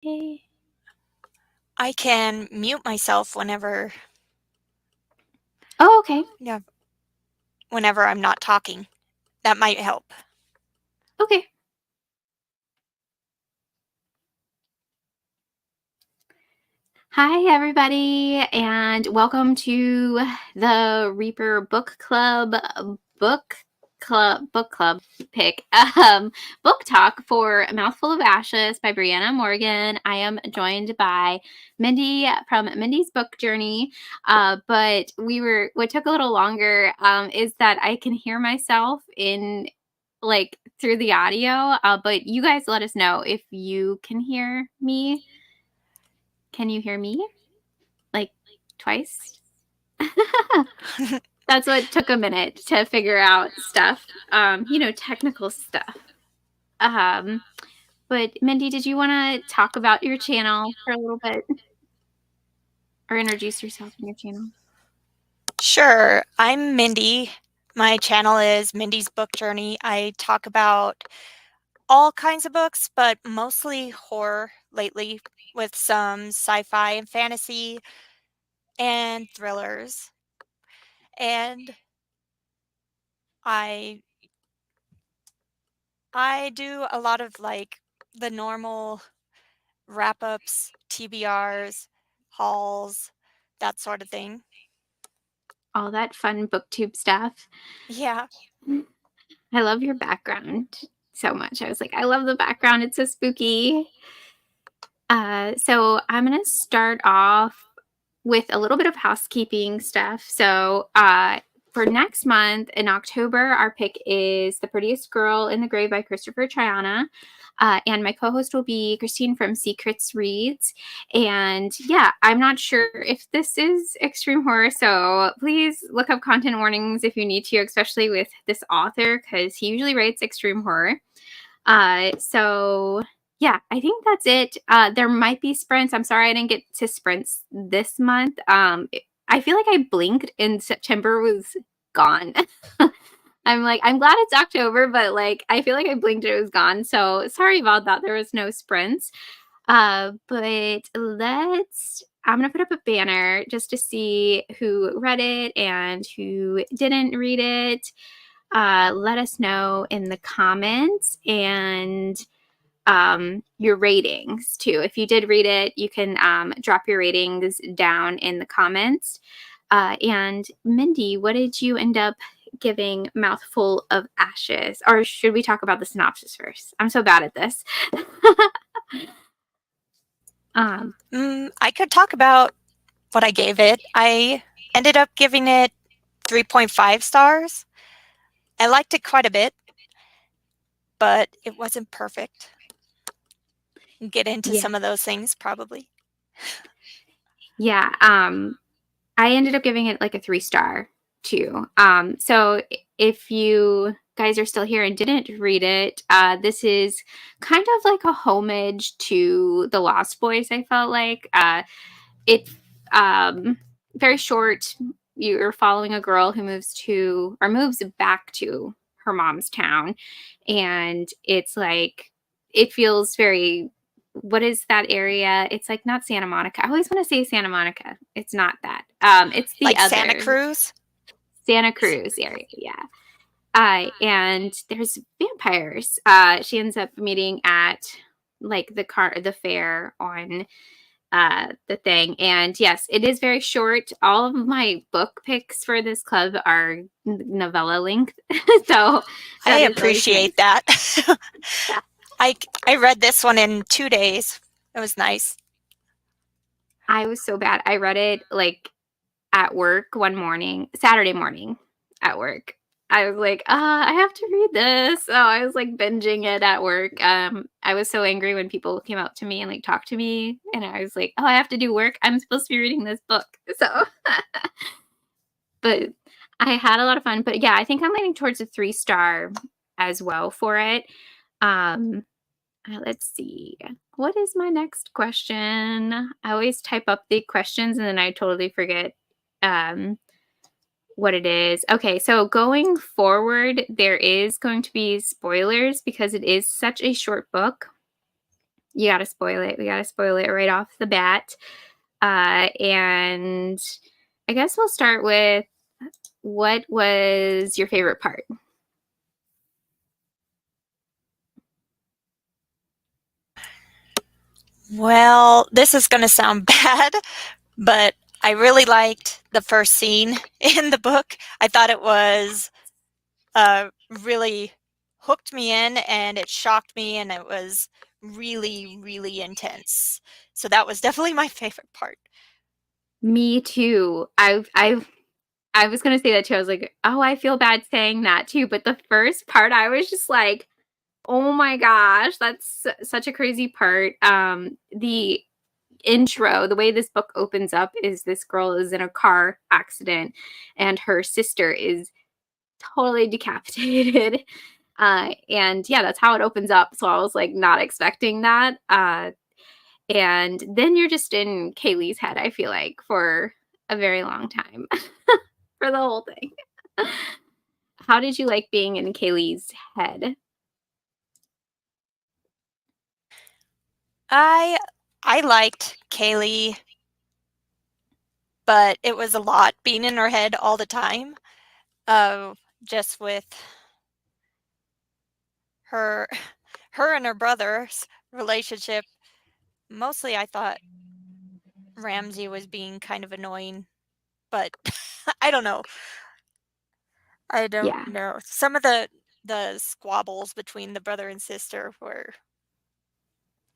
I can mute myself whenever Oh, okay. yeah, whenever I'm not talking. That might help. Okay. Hi, everybody, and welcome to the Reaper Book Club pick book talk for A Mouthful of Ashes by Brianna Morgan. I am joined by Mindy from Mindy's Book Journey, but what took a little longer is that I can hear myself in through the audio, but you guys let us know if you can hear me. Can you hear me? Like twice? That's what took a minute to figure out stuff, technical stuff. But Mindy, did you want to talk about your channel for a little bit or introduce yourself and your channel? Sure, I'm Mindy. My channel is Mindy's Book Journey. I talk about all kinds of books, but mostly horror lately, with some sci-fi and fantasy and thrillers. And I I do a lot of the normal wrap-ups, TBRs, hauls, that sort of thing. All that fun booktube stuff. Yeah. I love your background so much. I was like, I love the background. It's so spooky. So I'm going to start off with a little bit of housekeeping stuff. So for next month in October, our pick is The Prettiest Girl in the Grave by Christopher Triana. And my co-host will be Christine from Secrets Reads. And yeah, I'm not sure if this is extreme horror, so please look up content warnings if you need to, especially with this author, because he usually writes extreme horror. So yeah, I think that's it. There might be sprints. I'm sorry I didn't get to sprints this month. I feel like I blinked and September was gone. I'm glad it's October, but I feel like I blinked and it was gone. So sorry about that. There was no sprints. But I'm gonna put up a banner just to see who read it and who didn't read it. Let us know in the comments and your ratings too. If you did read it, you can drop your ratings down in the comments. And Mindy, what did you end up giving Mouthful of Ashes? Or should we talk about the synopsis first? I'm so bad at this. I could talk about what I gave it. I ended up giving it 3.5 stars. I liked it quite a bit, but it wasn't perfect. We'll get into Yeah. some of those things probably. Yeah. I ended up giving it like a 3-star too. So if you guys are still here and didn't read it, this is kind of like a homage to The Lost Boys. I felt like it's very short. You're following a girl who moves back to her mom's town, and it's like it feels very. What is that area? It's like not Santa Monica. I always want to say Santa Monica. It's not that. It's the Like Santa other Cruz? Santa Cruz area. Yeah. And there's vampires. She ends up meeting at the fair on the thing. And yes, it is very short. All of my book picks for this club are novella length. So I that is always nice. appreciate that. Yeah. I read this one in 2 days. It was nice. I was so bad. I read it at work one morning, Saturday morning at work. I was like, I have to read this. So I was binging it at work. I was so angry when people came up to me and talked to me, and I was like, oh, I have to do work. I'm supposed to be reading this book. So, but I had a lot of fun. But yeah, I think I'm leaning towards a 3-star as well for it. Let's see. What is my next question? I always type up the questions and then I totally forget what it is. Okay, so going forward, there is going to be spoilers because it is such a short book. You got to spoil it. We got to spoil it right off the bat. And I guess we'll start with, what was your favorite part? Well, this is going to sound bad, but I really liked the first scene in the book. I thought it was really hooked me in, and it shocked me, and it was really, really intense. So that was definitely my favorite part. Me too. I was gonna say that too. I was like, oh, I feel bad saying that too. But the first part, I was just like, oh my gosh, that's such a crazy part. The intro, the way this book opens up is this girl is in a car accident and her sister is totally decapitated. And yeah, that's how it opens up. So I was like not expecting that. And then you're just in Kaylee's head, I feel like, for a very long time. For the whole thing. How did you like being in Kaylee's head? I I liked Kaylee, but it was a lot being in her head all the time. Just with her her and her brother's relationship. Mostly I thought Ramsey was being kind of annoying, but I don't know. I don't Yeah. know. Some of the squabbles between the brother and sister were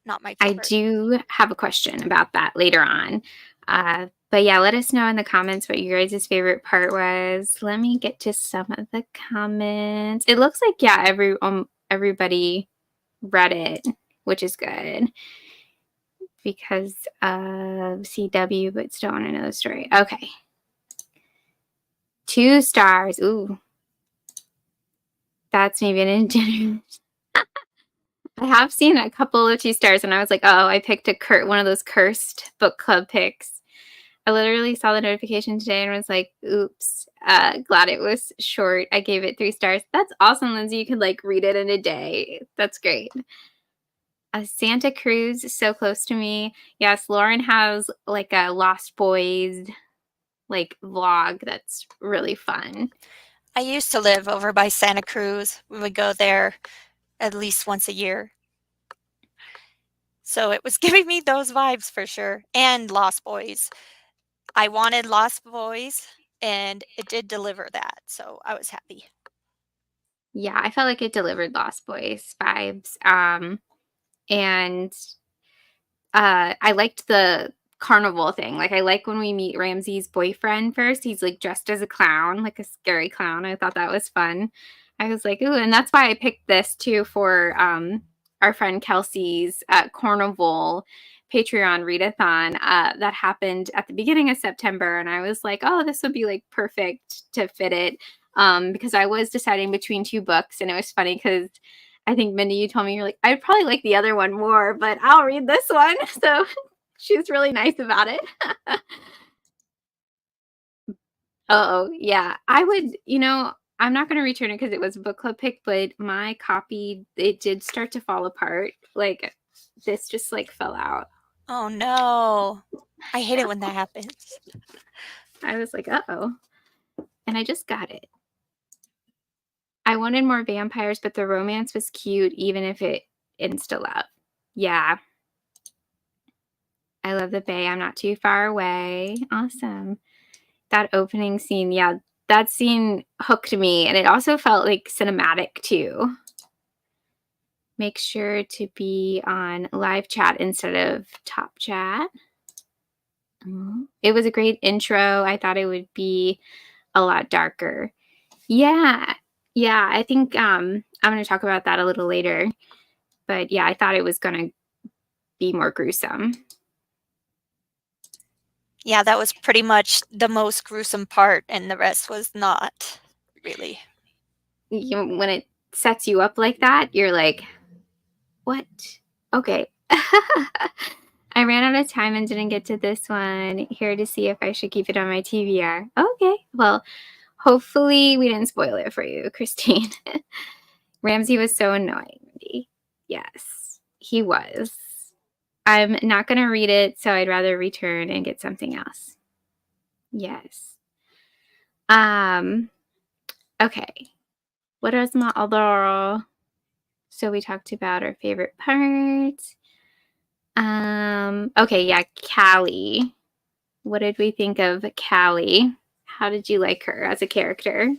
not my I favorite. do have a question about that later on. But yeah, let us know in the comments what your guys' favorite part was. Let me get to some of the comments. It looks like, yeah, everybody read it, which is good because of CW, but still want to know the story. Okay. 2 stars. Ooh, that's maybe an ingenuous. I have seen a couple of 2 stars, and I was like, oh, I picked one of those cursed book club picks. I literally saw the notification today and was like, oops, glad it was short. I gave it 3 stars. That's awesome, Lindsay. You could like read it in a day. That's great. Santa Cruz is so close to me. Yes, Lauren has like a Lost Boys like vlog that's really fun. I used to live over by Santa Cruz. We would go there at least once a year. So it was giving me those vibes for sure. And Lost Boys. I wanted Lost Boys, and it did deliver that. So I was happy. Yeah, I felt like it delivered Lost Boys vibes. And I liked the carnival thing. Like, I like when we meet Ramsey's boyfriend first. He's like dressed as a clown, like a scary clown. I thought that was fun. I was like, ooh, and that's why I picked this too for our friend Kelsey's carnival Patreon readathon that happened at the beginning of September. And I was like, oh, this would be like perfect to fit it. Because I was deciding between 2 books, and it was funny because I think, Mindy, you told me you're like, I'd probably like the other one more, but I'll read this one. So she was really nice about it. Oh, yeah. I would, I'm not going to return it because it was a book club pick, but my copy, it did start to fall apart. Like, this just like fell out. Oh no. I hate it when that happens. I was like, uh-oh. And I just got it. I wanted more vampires, but the romance was cute, even if it insta love. Yeah. I love the bay. I'm not too far away. Awesome. That opening scene, yeah, that scene hooked me, and it also felt like cinematic too. Make sure to be on live chat instead of top chat. It was a great intro. I thought it would be a lot darker. Yeah. Yeah, I think I'm going to talk about that a little later. But yeah, I thought it was going to be more gruesome. Yeah, that was pretty much the most gruesome part, and the rest was not really. When it sets you up like that, you're like, what? Okay. I ran out of time and didn't get to this one. Here to see if I should keep it on my TBR. Okay. Well, hopefully we didn't spoil it for you, Christine. Ramsey was so annoying. Yes, he was. I'm not going to read it, so I'd rather return and get something else. Yes. Okay. What is my other? So we talked about our favorite parts. Okay, yeah, Callie. What did we think of Callie? How did you like her as a character?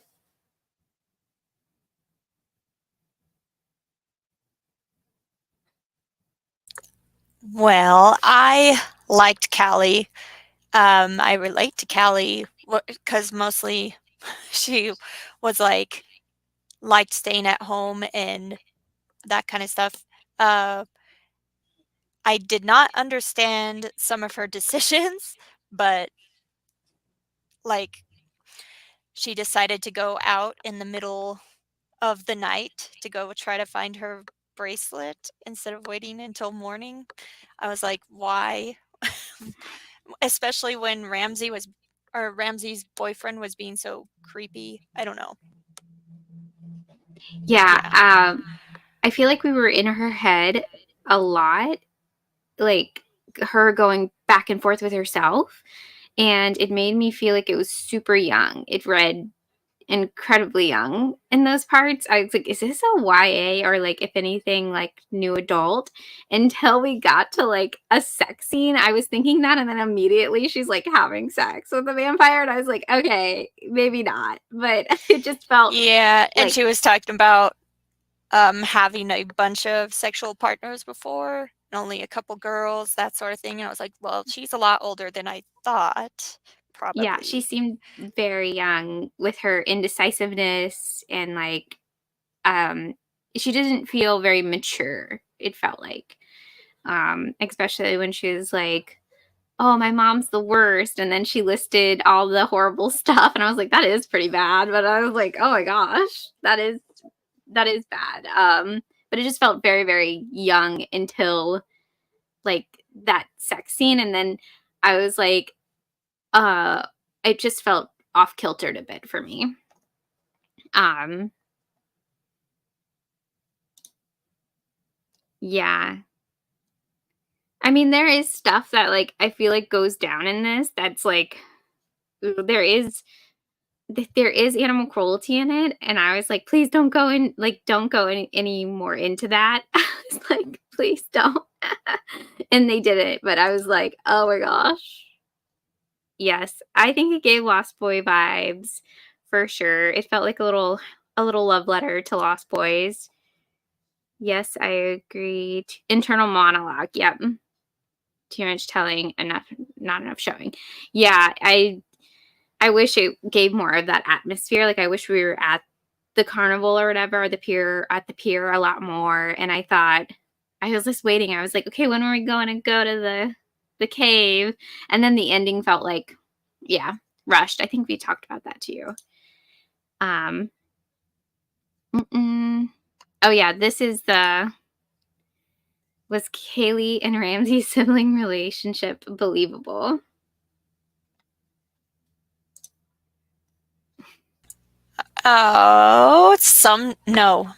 Well, I liked Callie. I relate to Callie because mostly she was like liked staying at home and that kind of stuff. Uh, I did not understand some of her decisions, but like she decided to go out in the middle of the night to go try to find her bracelet instead of waiting until morning. I was like, why? Especially when Ramsey's boyfriend was being so creepy. I don't know. Yeah, Yeah. I feel like we were in her head a lot, like her going back and forth with herself, and it made me feel like it was super young. It read incredibly young in those parts. I was like, is this a YA or like if anything like new adult? Until we got to like a sex scene, I was thinking that, and then immediately she's like having sex with the vampire, and I was like, okay, maybe not. But it just felt Yeah, and like she was talking about having a bunch of sexual partners before, and only a couple girls, that sort of thing. And I was like, well, she's a lot older than I thought, yeah, she probably. seemed very young with her indecisiveness and like um she didn't feel very mature, it felt like. Especially when she was like, "Oh, my mom's the worst," and then she listed all the horrible stuff, and I was like, "That is pretty bad." But I was like, "Oh my gosh, that is bad." But it just felt very, very young until like that sex scene, and then I was like, uh, it just felt off kiltered a bit for me. Um, yeah. I mean, there is stuff that like I feel like goes down in this that's like there is there is animal cruelty in it, and I was like, "Please don't go in like, don't go any more into that." I was like, "Please don't." And they did it, but I was like, "Oh my gosh." Yes, I think it gave Lost Boy vibes for sure. It felt like a little love letter to Lost Boys. Yes, I agreed. Internal monologue, yep. Too much telling, enough not enough showing. Yeah, I wish it gave more of that atmosphere. Like I wish we were at the carnival or whatever, or the pier at the pier a lot more. And I thought I was just waiting. I was like, okay, when are we going to go to the cave? And then the ending felt like, yeah, rushed. I think we talked about that too. Um, oh yeah, this is the was Kaylee and Ramsey's sibling relationship believable? Oh, no.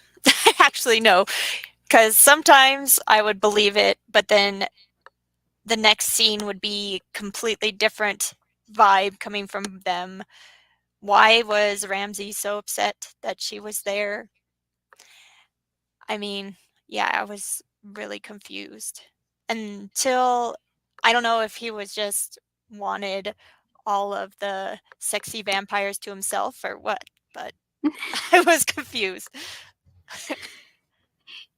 Actually, no. Because sometimes I would believe it, but then the next scene would be completely different vibe coming from them. Why was Ramsey so upset that she was there? I mean, yeah, I was really confused until I don't know if he was just wanted all of the sexy vampires to himself or what, but I was confused.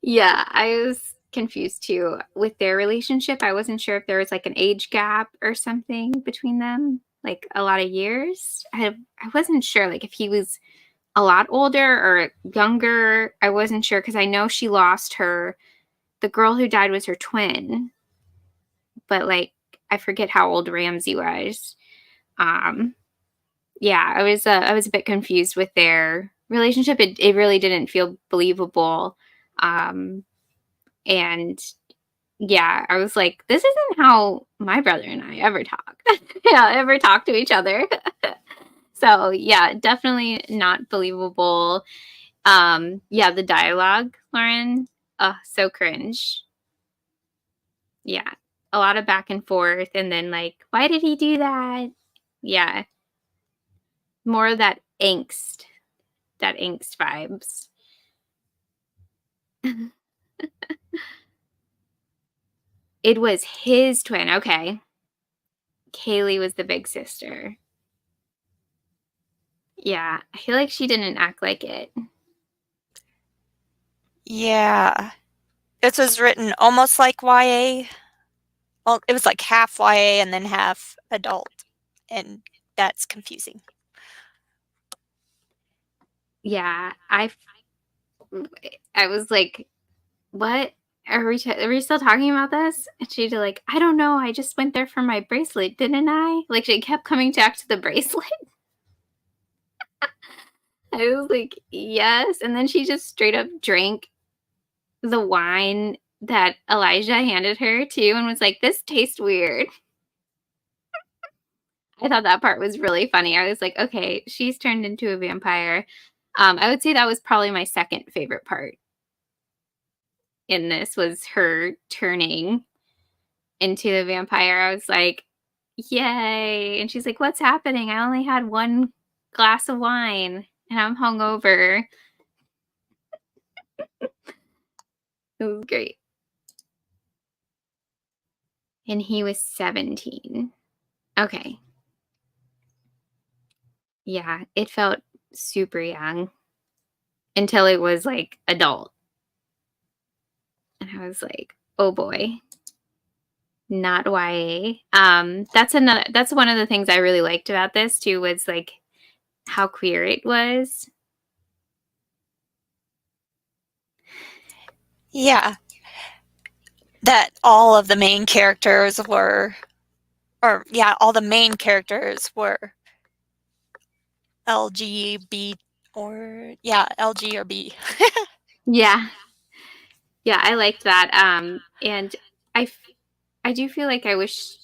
Yeah, I was confused too with their relationship. I wasn't sure if there was like an age gap or something between them, like a lot of years. I wasn't sure like if he was a lot older or younger. I wasn't sure because I know she lost her the girl who died was her twin, but like I forget how old Ramsey was. Um yeah, I was a bit confused with their relationship. It really didn't feel believable. Um and yeah, I was like, this isn't how my brother and I ever talk. Yeah, ever talk to each other. So yeah, definitely not believable. Yeah, the dialogue, Lauren, so cringe. Yeah. A lot of back and forth, and then like, why did he do that? Yeah. More of that angst vibes. It was his twin. Okay. Kaylee was the big sister. Yeah. I feel like she didn't act like it. Yeah. This was written almost like YA. Well, it was like half YA and then half adult, and that's confusing. Yeah. I was like, what? Are we still talking about this? And she'd like, I don't know. I just went there for my bracelet, didn't I? Like, she kept coming back to the bracelet. I was like, yes. And then she just straight up drank the wine that Elijah handed her too and was like, this tastes weird. I thought that part was really funny. I was like, okay, she's turned into a vampire. I would say that was probably my second favorite part in this was her turning into the vampire. I was like, yay. And she's like, what's happening? I only had one glass of wine and I'm hungover. It was great. And he was 17. Okay. Yeah, it felt super young until it was like adult. And I was like, oh boy, not YA. That's one of the things I really liked about this too, was like how queer it was. Yeah. That all of the main characters were, all the main characters were LGB LG or B. Yeah. Yeah, I liked that. And I do feel like I wish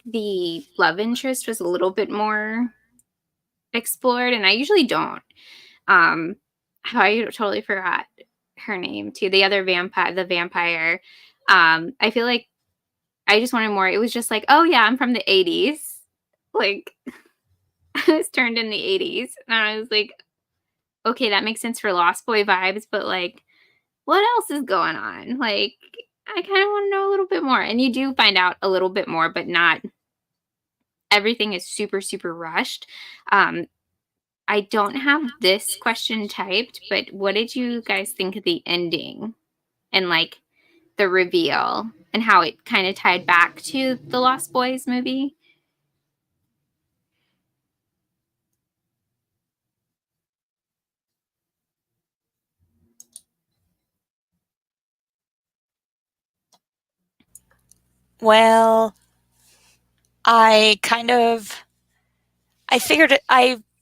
the love interest was a little bit more explored, and I usually don't. I totally forgot her name too. The vampire. I feel like I just wanted more. It was just like, oh yeah, I'm from the 80s. Like I was turned in the 80s, and I was like, okay, that makes sense for Lost Boy vibes, but like, what else is going on? Like, I kind of want to know a little bit more. And you do find out a little bit more, but not everything is super, super rushed. I don't have this question typed, but what did you guys think of the ending and like the reveal and how it kind of tied back to the Lost Boys movie? Well, I kind of I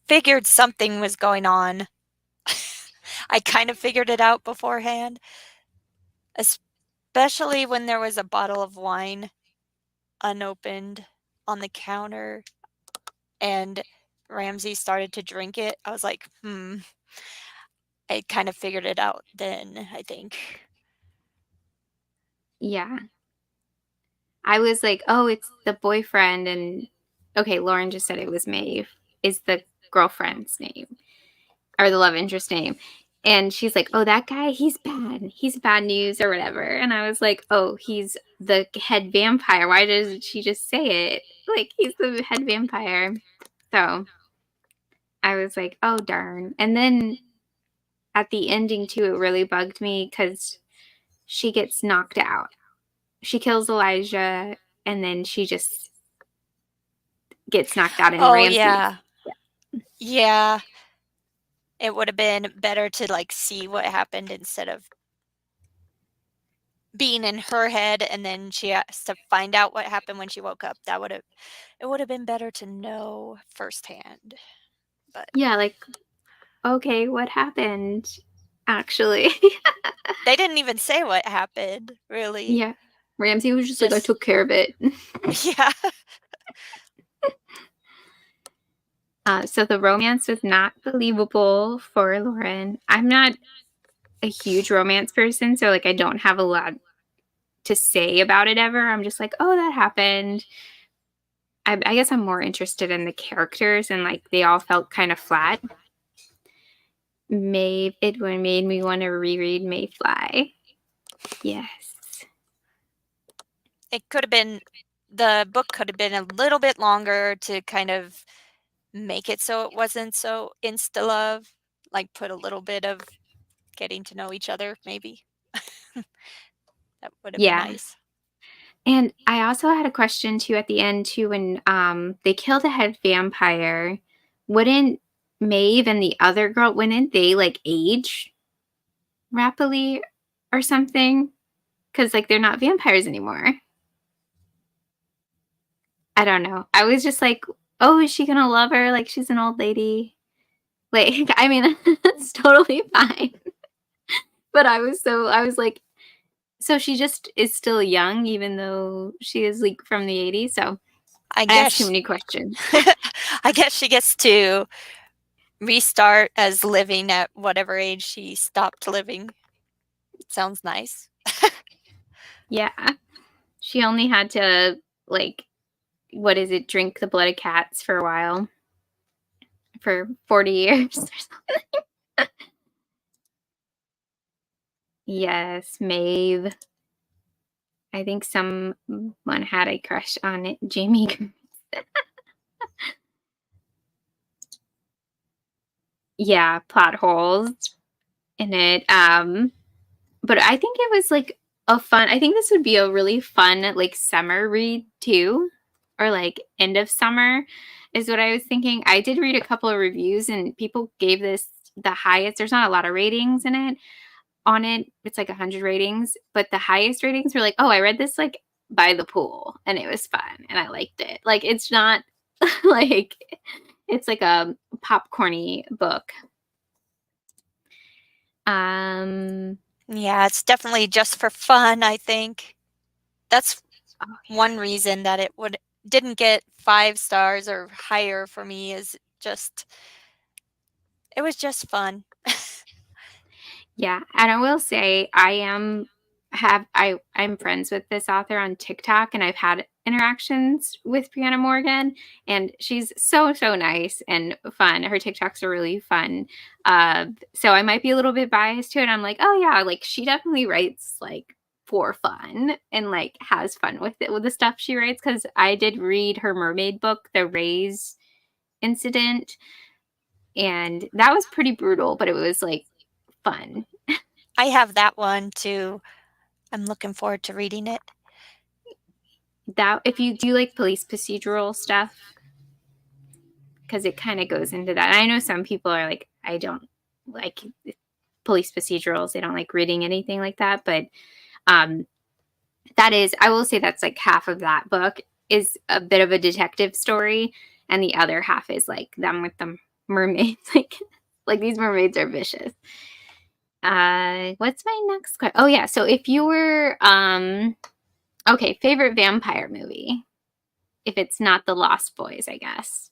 figured something was going on. I kind of figured it out beforehand, especially when there was a bottle of wine unopened on the counter and Ramsey started to drink it. I was like, I kind of figured it out then, I think. Yeah. I was like, oh, it's the boyfriend. And okay, Lauren just said it was Maeve, is the girlfriend's name or the love interest name. And she's like, oh, that guy, he's bad. He's bad news or whatever. And I was like, oh, he's the head vampire. Why doesn't she just say it? Like, he's the head vampire. So I was like, oh, darn. And then at the ending, too, it really bugged me because she gets knocked out. She kills Elijah, and then she just gets knocked out in Oh, Ramsey. yeah. Yeah. It would have been better to like see what happened instead of being in her head and then she has to find out what happened when she woke up. It would have been better to know firsthand. But Yeah, like, okay, what happened? Actually. they didn't even say what happened, really. Yeah. Ramsey was just like, I took care of it. Yeah. So the romance was not believable for Lauren. I'm not a huge romance person, so like I don't have a lot to say about it ever. I'm just like, oh, that happened. I guess I'm more interested in the characters, and like they all felt kind of flat. Maeve, it made me want to reread Mayfly. Yes. It could have been, the book could have been a little bit longer to kind of make it so it wasn't so insta love, like put a little bit of getting to know each other, maybe. That would have been Yeah. nice. And I also had a question too at the end too when they killed the head vampire. Wouldn't Maeve and the other girl, wouldn't they like age rapidly or something? Because like they're not vampires anymore. I don't know. I was just like, oh, is she gonna love her? Like she's an old lady. Like, I mean, it's totally fine. But I was like, so she just is still young, even though she is like from the 80s. So I I asked too guess many questions. I guess she gets to restart as living at whatever age she stopped living. Sounds nice. Yeah. She only had to like what is it, drink the blood of cats for a while. For 40 years or something. Yes, Maeve. I think someone had a crush on it. Jamie. Yeah, plot holes in it. But I think it was like I think this would be a really fun like summer read too, or like end of summer is what I was thinking. I did read a couple of reviews and people gave this the highest. There's not a lot of ratings in it on it. It's like 100 ratings, but the highest ratings were like, oh, I read this like by the pool and it was fun and I liked it. Like it's not like it's like a popcorny book. Yeah, it's definitely just for fun, I think. That's Oh, one reason that it didn't get 5 stars or higher for me, is just it was just fun. yeah, and I will say I'm friends with this author on TikTok and I've had interactions with Brianna Morgan and she's so nice and fun. Her TikToks are really fun. So I might be a little bit biased to it. I'm like, oh yeah, like she definitely writes like for fun and like has fun with it with the stuff she writes because I did read her mermaid book, The Rays Incident, and that was pretty brutal, but it was like fun. I have that one too. I'm looking forward to reading it. That if you do like police procedural stuff, because it kind of goes into that. And I know some people are like, I don't like police procedurals. They don't like reading anything like that. But that is, I will say that's like half of that book is a bit of a detective story, and the other half is like them with the mermaids. Like these mermaids are vicious. What's my next question? Oh yeah, so if you were okay, favorite vampire movie. If it's not The Lost Boys, I guess.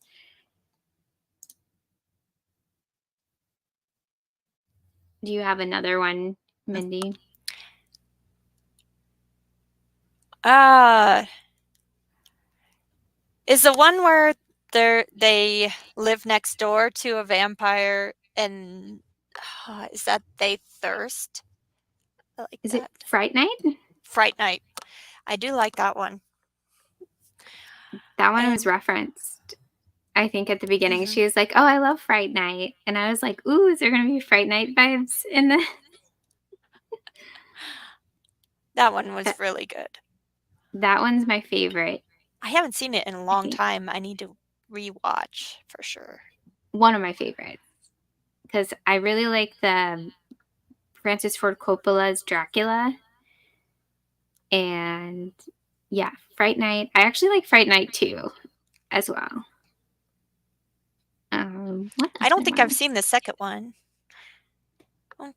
Do you have another one, Mindy? Uh, is the one where they live next door to a vampire and is that They Thirst? I like Is it that. Fright Night? Fright Night. I do like that one. That one was And referenced, I think, at the beginning. mhm, She was like, oh, I love Fright Night. And I was like, ooh, is there going to be Fright Night vibes in the. that one was That, really good. that one's my favorite, I haven't seen it in a I long think. time. I need to rewatch for sure. One of my favorites. Because I really like the Francis Ford Coppola's Dracula. And yeah, Fright Night. I actually like Fright Night too, as well. What I don't other think I've one? seen the second one.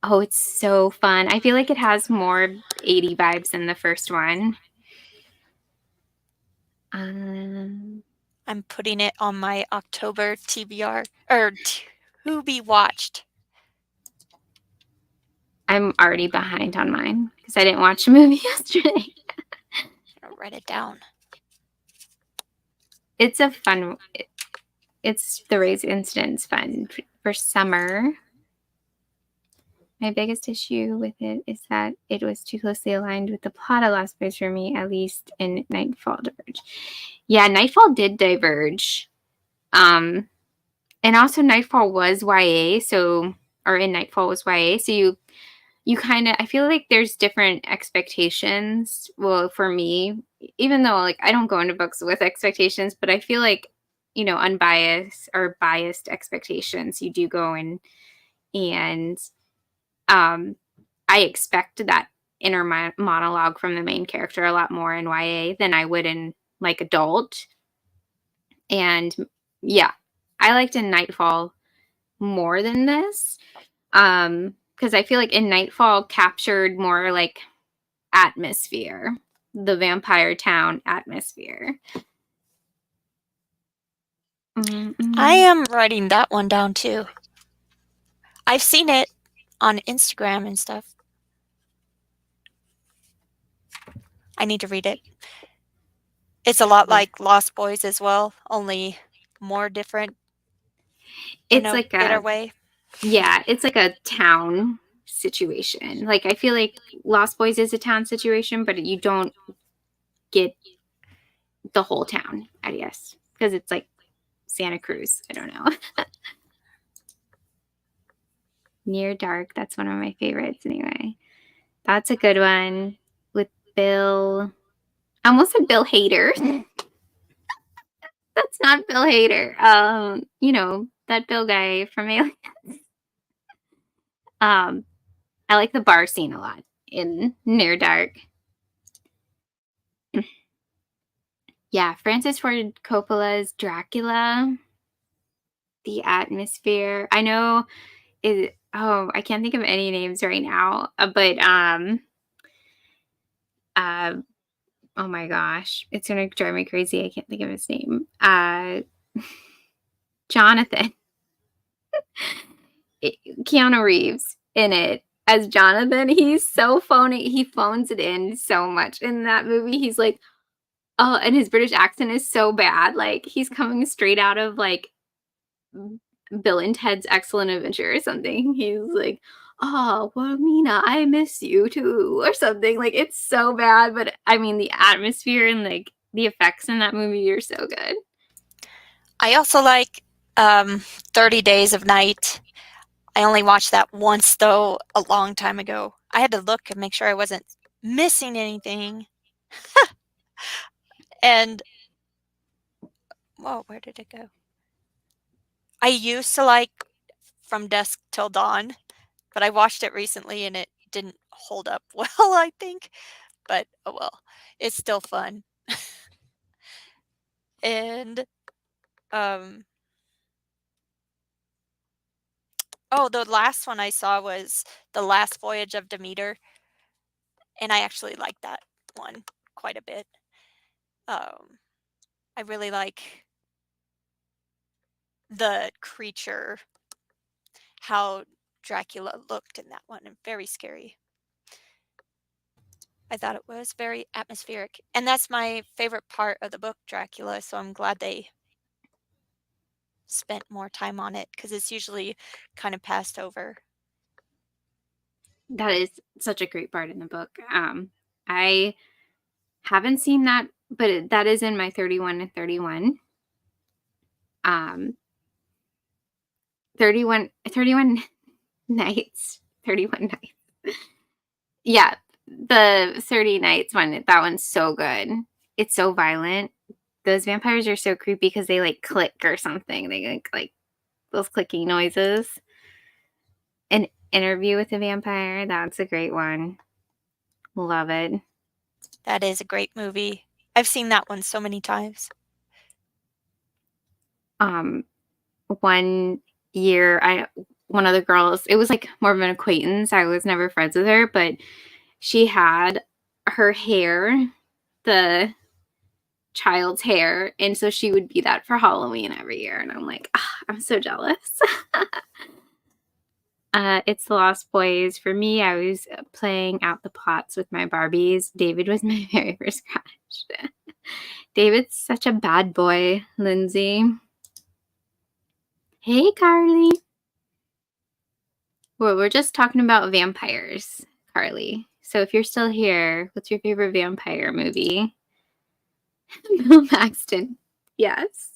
Oh, it's so fun. I feel like it has more 80 vibes than the first one. I'm putting it on my October TBR or to be watched. I'm already behind on mine because I didn't watch a movie yesterday. I'll write it down. It's a fun. It's The Raise Incident's fun for summer. My biggest issue with it is that it was too closely aligned with the plot of Lost Boys for me, at least in Nightfall Diverge. Yeah, Nightfall did diverge. And also Nightfall was YA, or in Nightfall was YA, so you kind of, I feel like there's different expectations. Well, for me, even though like I don't go into books with expectations, but I feel like, unbiased or biased expectations, you do go in and I expect that inner monologue from the main character a lot more in YA than I would in like adult. And yeah, I liked in Nightfall more than this. Because I feel like in Nightfall captured more like atmosphere, the vampire town atmosphere. I am writing that one down too. I've seen it on Instagram and stuff. I need to read it. It's a lot like Lost Boys as well, only more different. It's like better way. Yeah, it's like a town situation. Like I feel like Lost Boys is a town situation, but you don't get the whole town, I guess, because it's like Santa Cruz. I don't know. Near Dark, that's one of my favorites anyway. That's a good one with Bill. I almost said Bill Hader. That's not Bill Hader. That Bill guy from Aliens. I like the bar scene a lot in Near Dark. Yeah, Francis Ford Coppola's Dracula, the atmosphere. I know I can't think of any names right now, but oh my gosh, it's gonna drive me crazy. I can't think of his name. Jonathan. Keanu Reeves in it as Jonathan. He's so phony. He phones it in so much in that movie. He's like, oh, and his British accent is so bad. Like he's coming straight out of like Bill and Ted's Excellent Adventure or something. He's like, oh, well, Mina, I miss you too, or something. Like it's so bad, but I mean the atmosphere and like the effects in that movie are so good. I also like 30 Days of Night. I only watched that once though, a long time ago. I had to look and make sure I wasn't missing anything. And whoa, where did it go? I used to like From Dusk Till Dawn, but I watched it recently and it didn't hold up well, I think. But oh well, it's still fun. And oh, the last one I saw was The Last Voyage of Demeter, and I actually liked that one quite a bit. I really like the creature, how Dracula looked in that one, and very scary. I thought it was very atmospheric, and that's my favorite part of the book, Dracula, so I'm glad they spent more time on it because it's usually kind of passed over. That is such a great part in the book. I haven't seen that, but that is in my 31 and 31. 31 nights. 31 nights. Yeah, the 30 nights one, that one's so good. It's so violent. Those vampires are so creepy because they like click or something. They like those clicking noises. An Interview with a Vampire, that's a great one. Love it. That is a great movie. I've seen that one so many times. One year, one of the girls, it was like more of an acquaintance. I was never friends with her, but she had her hair, the child's hair, and so she would be that for Halloween every year. And I'm like, I'm so jealous. It's the Lost Boys. For me, I was playing out the plots with my Barbies. David was my very first crush. David's such a bad boy, Lindsay. Hey, Carly. Well, we're just talking about vampires, Carly. So if you're still here, what's your favorite vampire movie? Bill Paxton. Yes.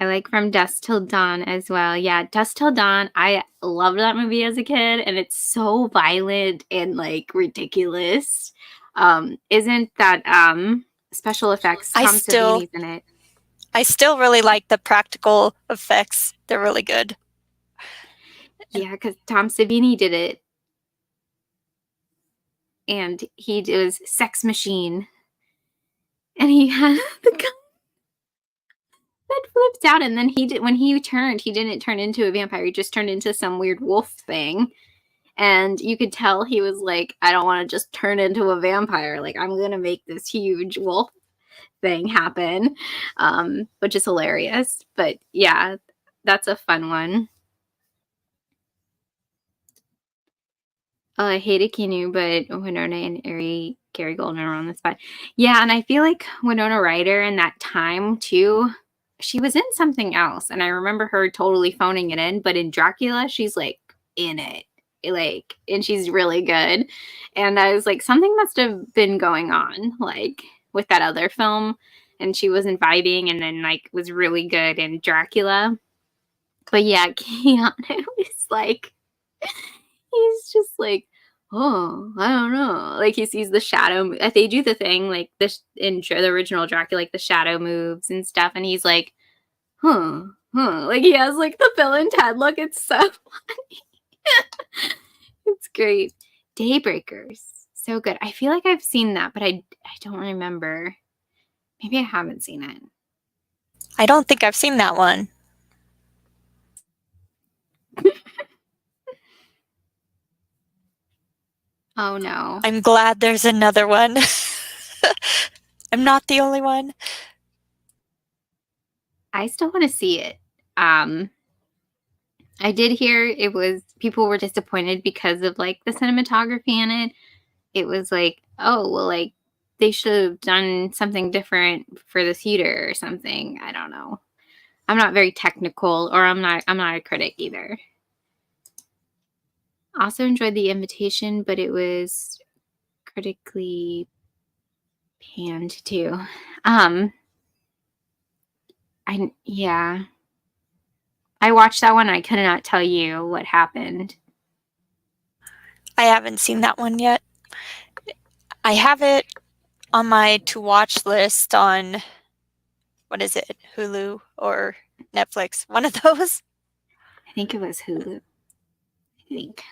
I like From Dusk Till Dawn as well. Yeah, Dusk Till Dawn. I loved that movie as a kid, and it's so violent and like ridiculous. Isn't that special effects? I Tom still Savini's in it. I still really like the practical effects. They're really good. Yeah, because Tom Savini did it, and he was Sex Machine, and he had the gun that flips out, and then when he turned, he didn't turn into a vampire. He just turned into some weird wolf thing. And you could tell he was like, I don't want to just turn into a vampire. Like, I'm going to make this huge wolf thing happen, which is hilarious. But yeah, that's a fun one. I hated Keanu, but Winona and Gary Goldman are on the spot. Yeah, and I feel like Winona Ryder in that time, too, she was in something else. And I remember her totally phoning it in. But in Dracula, she's like in it. Like, and she's really good. And I was like, something must have been going on, like, with that other film. And she wasn't vibing and then, like, was really good in Dracula. But yeah, Keanu is like, he's just like, oh, I don't know. Like, he sees the shadow. They do the thing, like, in the original Dracula, like, the shadow moves and stuff. And he's like, huh. Like, he has, like, the Bill and Ted look. It's so funny. It's great. Daybreakers. So good. I feel like I've seen that, but I don't remember. Maybe I haven't seen it. I don't think I've seen that one. Oh, no. I'm glad there's another one. I'm not the only one. I still want to see it. I did hear people were disappointed because of like the cinematography in it. It was like, oh, well, like they should have done something different for the theater or something. I don't know. I'm not very technical, or I'm not a critic either. Also enjoyed The Invitation, but it was critically panned too. I watched that one. I could not tell you what happened. I haven't seen that one yet. I have it on my to watch list on, what is it, Hulu or Netflix? One of those. I think it was Hulu. I think.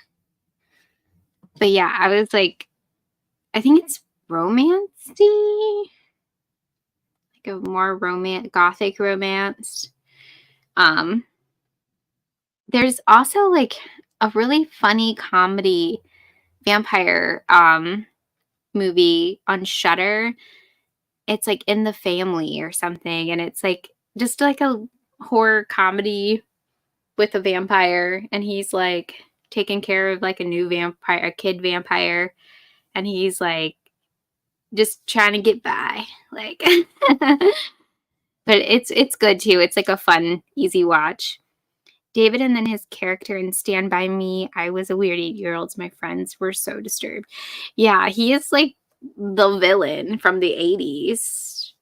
But yeah, I was like, I think it's romancy, like a more gothic romance. There's also like a really funny comedy vampire movie on Shudder. It's like In the Family or something, and it's like just like a horror comedy with a vampire, and he's like taking care of like a new vampire, a kid vampire, and he's like just trying to get by, like. But it's good too. It's like a fun, easy watch. David and then his character in Stand By Me. I was a weird 8-year-old. My friends were so disturbed. Yeah, he is like the villain from the 80s.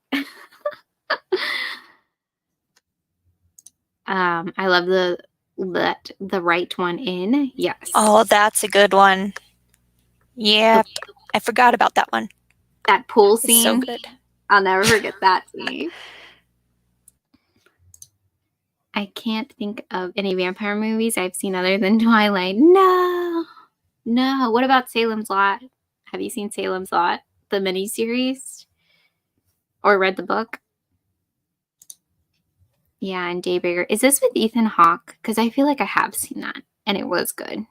I love the Right One In. Yes. Oh, that's a good one. Yeah, I forgot about that one. That pool It's scene. so good. I'll never forget that scene. I can't think of any vampire movies I've seen other than Twilight. No. What about Salem's Lot? Have you seen Salem's Lot, the miniseries? Or read the book? Yeah, and Daybreaker. Is this with Ethan Hawke? Because I feel like I have seen that, and it was good.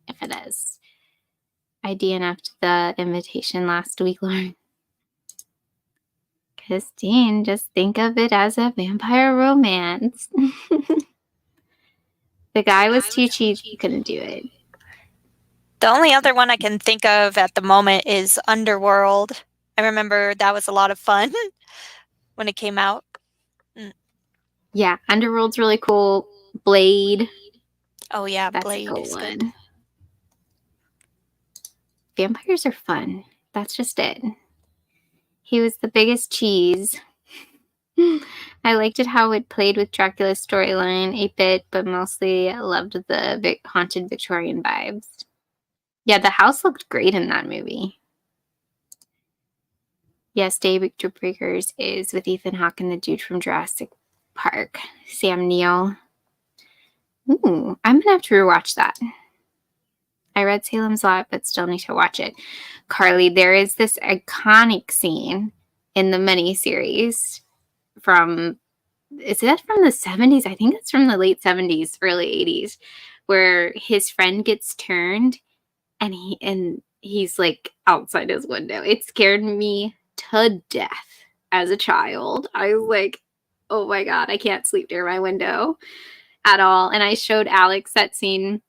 If it is. I DNF'd The Invitation last week, Lauren. Christine, just think of it as a vampire romance. The guy was too cheap, couldn't do it. The only other one I can think of at the moment is Underworld. I remember that was a lot of fun when it came out. Yeah, Underworld's really cool. Blade. Oh yeah, That's Blade a cool is one. good. Vampires are fun. That's just it. He was the biggest cheese. I liked it how it played with Dracula's storyline a bit, but mostly loved the haunted Victorian vibes. Yeah, the house looked great in that movie. Yes, Daybreakers is with Ethan Hawke and the dude from Jurassic Park, Sam Neill. Ooh, I'm gonna have to rewatch that. I read Salem's Lot, but still need to watch it. Carly, there is this iconic scene in the miniseries from, is that from the 70s? I think it's from the late 70s, early 80s, where his friend gets turned and he's like outside his window. It scared me to death as a child. I was like, oh my God, I can't sleep near my window at all. And I showed Alex that scene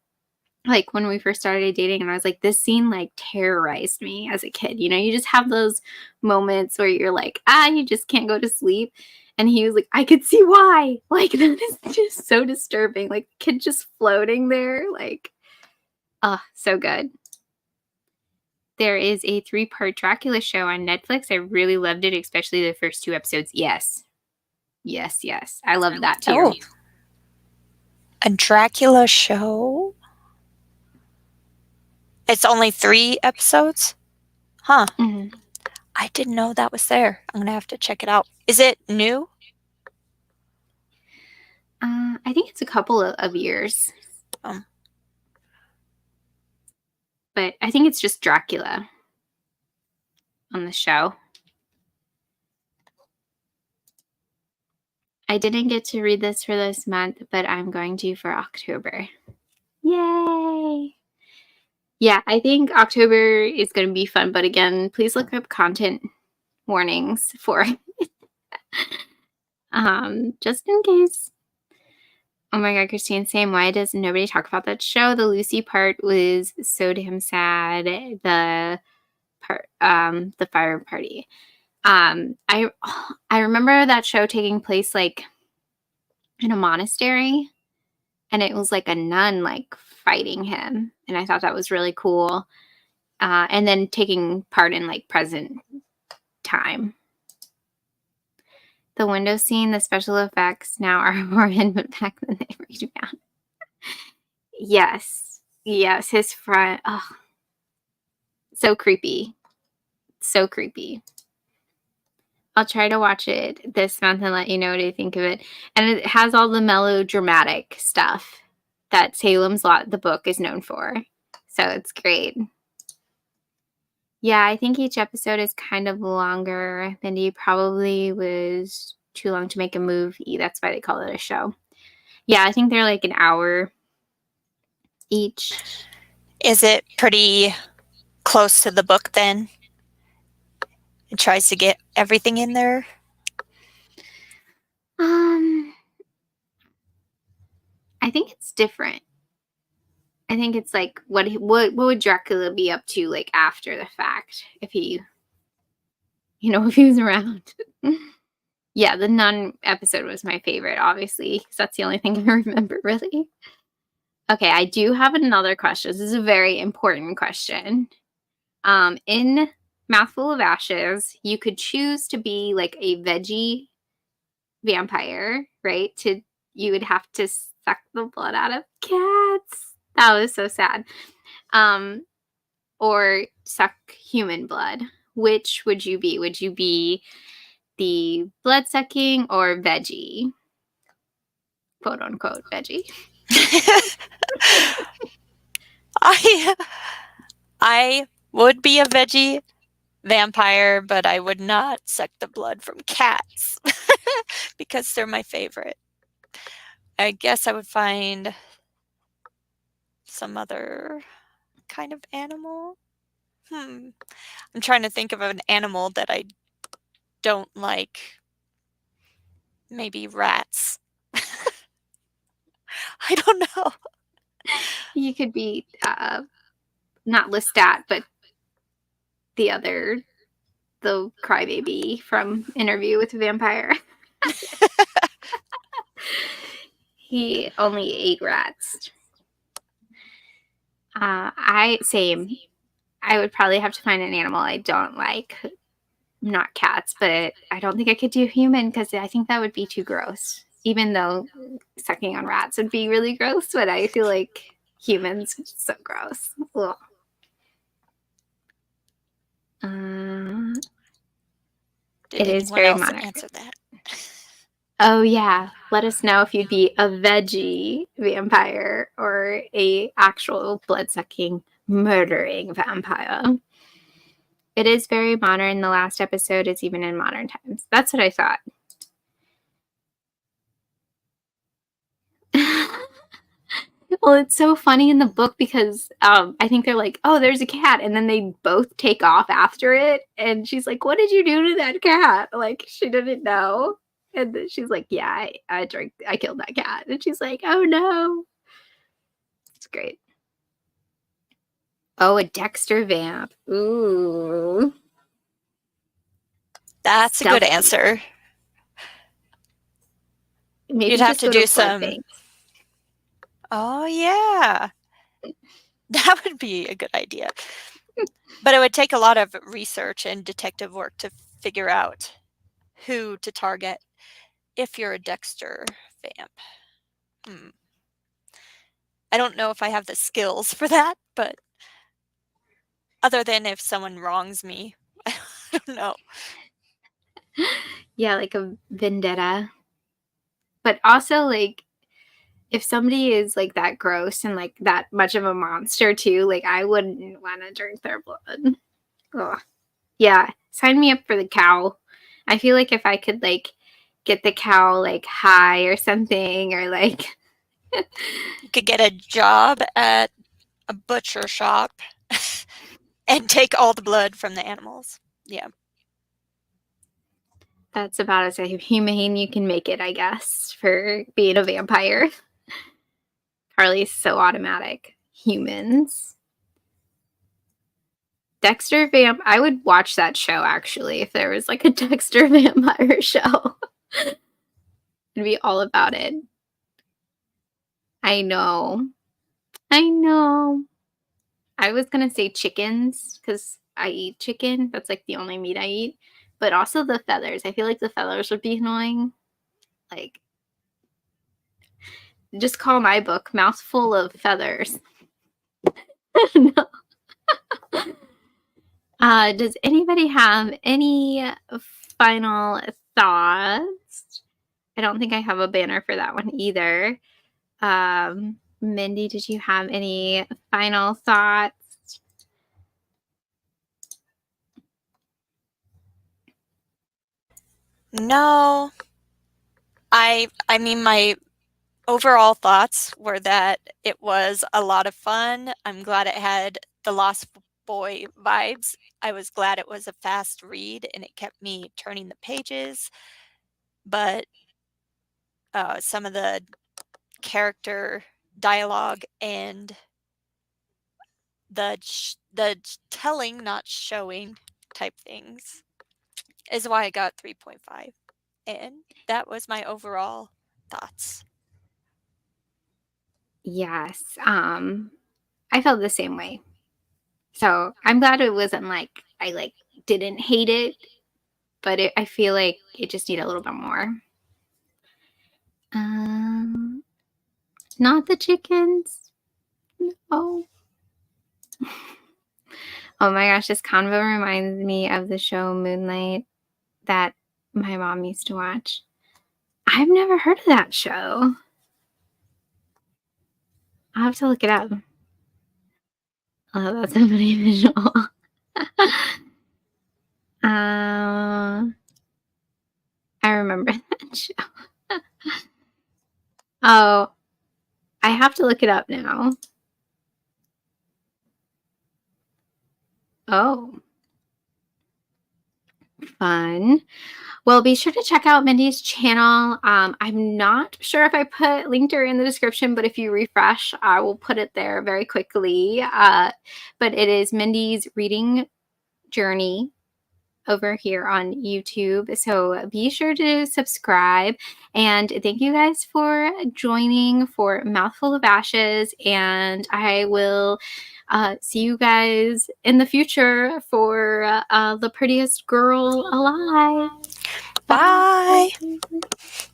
like when we first started dating, and I was like, this scene like terrorized me as a kid. You know, you just have those moments where you're like, you just can't go to sleep. And he was like, I could see why. Like, that is just so disturbing. Like, the kid just floating there. Like, so good. There is a 3-part Dracula show on Netflix. I really loved it, especially the first 2 episodes. Yes. Yes, yes. I loved that too. Oh. A Dracula show? It's only 3 episodes? Huh. Mm-hmm. I didn't know that was there. I'm going to have to check it out. Is it new? I think it's a couple of years. But I think it's just Dracula on the show. I didn't get to read this for this month, but I'm going to for October. Yay! Yeah, I think October is going to be fun, but again, please look up content warnings for it. Just in case. Oh my God, Christine, same. Why does nobody talk about that show? The Lucy part was so damn sad. The fire party. I remember that show taking place like in a monastery, and it was like a nun like fighting him, and I thought that was really cool. And then taking part in like present time. The window scene, the special effects now are horrid, but back then they freaked me out. Yes, his front. Oh, so creepy, so creepy. I'll try to watch it this month and let you know what I think of it. And it has all the melodramatic stuff that Salem's Lot, the book, is known for. So it's great. Yeah, I think each episode is kind of longer. Mindy probably was too long to make a movie. That's why they call it a show. Yeah, I think they're like an hour each. Is it pretty close to the book then? It tries to get everything in there? I think it's different. I think it's like what would Dracula be up to like after the fact if he was around. Yeah, the nun episode was my favorite, obviously, because that's the only thing I remember really. Okay, I do have another question. This is a very important question. In Mouthful of Ashes, you could choose to be like a veggie vampire, right? You would have to suck the blood out of cats. That was so sad. Or suck human blood. Which would you be? Would you be the blood sucking or veggie? Quote unquote veggie. I would be a veggie vampire, but I would not suck the blood from cats because they're my favorite. I guess I would find some other kind of animal. I'm trying to think of an animal that I don't like maybe rats. I don't know. You could be not Lestat, but the crybaby from Interview with a Vampire. He only ate rats. Same. I would probably have to find an animal I don't like. Not cats, but I don't think I could do human because I think that would be too gross. Even though sucking on rats would be really gross, but I feel like humans so gross. Ugh. Did It is anyone very else modern. answer that? Oh yeah, let us know if you'd be a veggie vampire or a actual blood-sucking, murdering vampire. It is very modern. The last episode is even in modern times. That's what I thought. Well, it's so funny in the book because I think they're like, oh, there's a cat. And then they both take off after it. And she's like, what did you do to that cat? Like, she didn't know. And then she's like, yeah, I killed that cat. And she's like, oh no. It's great. Oh, a Dexter vamp. Ooh. That's a good Stealthy. answer. Maybe You'd have just to go do to blood some. banks. Oh, yeah. That would be a good idea. But it would take a lot of research and detective work to figure out who to target if you're a Dexter vamp. I don't know if I have the skills for that, but other than if someone wrongs me, I don't know. Yeah, like a vendetta. But also, like, if somebody is like that gross and like that much of a monster too, like I wouldn't want to drink their blood. Ugh. Yeah, sign me up for the cow. I feel like if I could like get the cow like high or something, or like You could get a job at a butcher shop and take all the blood from the animals. Yeah. that's about as humane you can make it, I guess, for being a vampire. Carly's so automatic. Humans. Dexter Vamp. I would watch that show actually if there was like a Dexter Vampire show. I'd be all about it. I know. I know. I was gonna say chickens because I eat chicken. That's like the only meat I eat. But also the feathers. I feel like the feathers would be annoying. Like, just call my book Mouthful of Feathers. No. Does anybody have any final thoughts? I don't think I have a banner for that one either. Mindy, did you have any final thoughts? No. I mean, my overall thoughts were that it was a lot of fun. I'm glad it had the Lost Boy vibes. I was glad it was a fast read and it kept me turning the pages. But some of the character dialogue and the telling, not showing type things is why I got 3.5. And that was my overall thoughts. Yes. I felt the same way. So I'm glad it wasn't like I like didn't hate it, but I feel like it just needed a little bit more. Not the chickens. No. Oh my gosh, this convo reminds me of the show Moonlight that my mom used to watch. I've never heard of that show. I'll have to look it up. Oh, that's a funny visual. I remember that show. Oh, I have to look it up now. Oh. Fun. Well, be sure to check out Mindy's channel. I'm not sure if I linked her in the description, but if you refresh, I will put it there very quickly. But it is Mindy's Reading Journey over here on YouTube. So be sure to subscribe. And thank you guys for joining for Mouthful of Ashes. And I will see you guys in the future for The Prettiest Girl Alive. Bye. Bye.